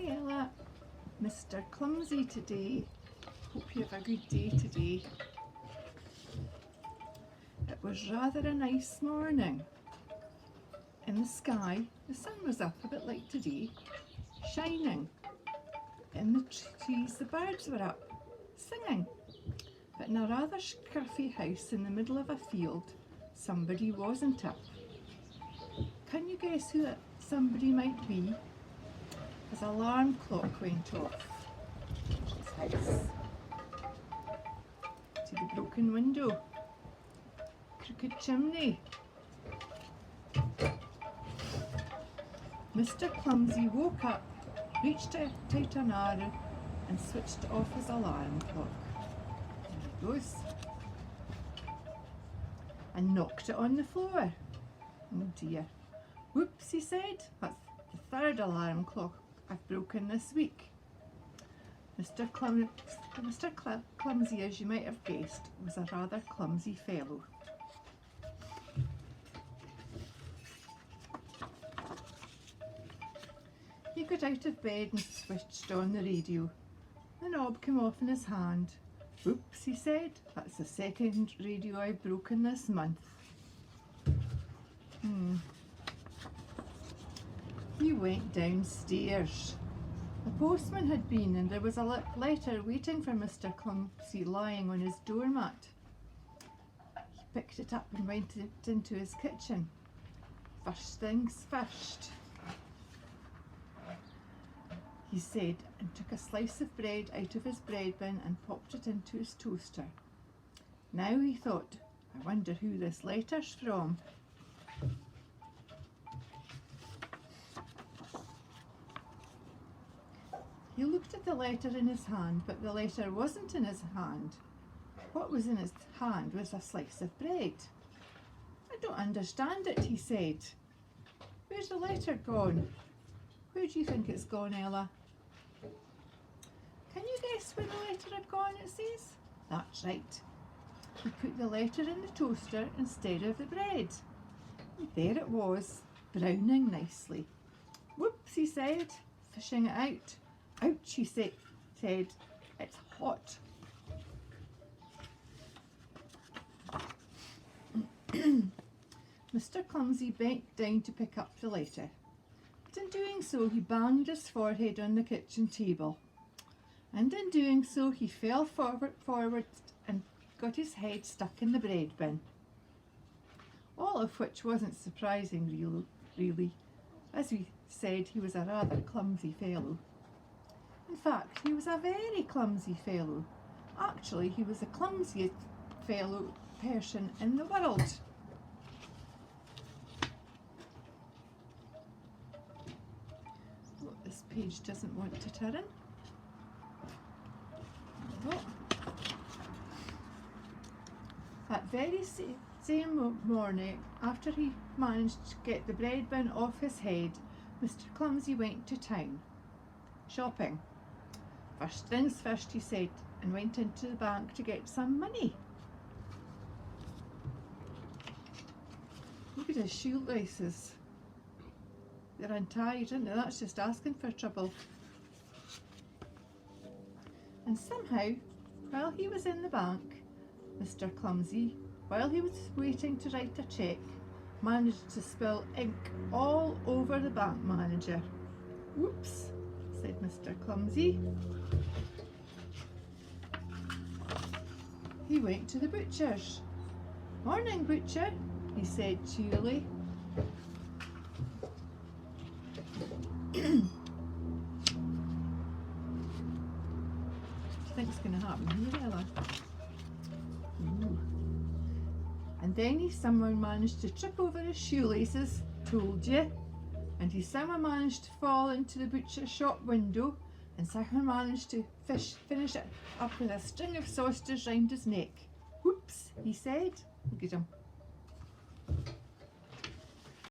Hi Ella, Mr Clumsy today. Hope you have a good day today. It was rather a nice morning. In the sky, the sun was up a bit like today, shining. In the trees, the birds were up, singing. But in a rather scruffy house in the middle of a field, somebody wasn't up. Can you guess who that somebody might be? His alarm clock went off. His house. See the broken window, crooked chimney. Mr Clumsy woke up, reached out an arm and switched off his alarm clock. There he goes. And knocked it on the floor. Oh dear. Whoops, he said. That's the third alarm clock I've broken this week. Mr Clumsy, as you might have guessed, was a rather clumsy fellow. He got out of bed and switched on the radio. The knob came off in his hand. Oops, he said, that's the second radio I've broken this month. He went downstairs. The postman had been and there was a letter waiting for Mr Clumsy lying on his doormat. He picked it up and went into his kitchen. First things first, he said, and took a slice of bread out of his bread bin and popped it into his toaster. Now he thought, I wonder who this letter's from. He looked at the letter in his hand, but the letter wasn't in his hand. What was in his hand was a slice of bread. I don't understand it, he said. Where's the letter gone? Where do you think it's gone, Ella? Can you guess where the letter had gone, it says? That's right. He put the letter in the toaster instead of the bread. And there it was, browning nicely. Whoops, he said, fishing it out. Ouch, he said, it's hot. Mr Clumsy bent down to pick up the letter, but in doing so he banged his forehead on the kitchen table, and in doing so he fell forward and got his head stuck in the bread bin. All of which wasn't surprising really. As we said, he was a rather clumsy fellow. In fact, he was a very clumsy fellow. Actually, he was the clumsiest person in the world. Oh, this page doesn't want to turn. Oh. That very same morning, after he managed to get the bread bin off his head, Mr Clumsy went to town, shopping. First things first, he said, and went into the bank to get some money. Look at his shoelaces. They're untied, aren't they? That's just asking for trouble. And somehow, while he was in the bank, Mr Clumsy, while he was waiting to write a cheque, managed to spill ink all over the bank manager. Whoops, said Mr Clumsy. He went to the butcher's. Morning, butcher, he said cheerily. What do you think's going to happen here, Ella? Ooh. And then someone managed to trip over his shoelaces, told you, and someone managed to fall into the butcher shop window, and someone managed to finish it up with a string of sausages round his neck. Whoops, he said. Look at him.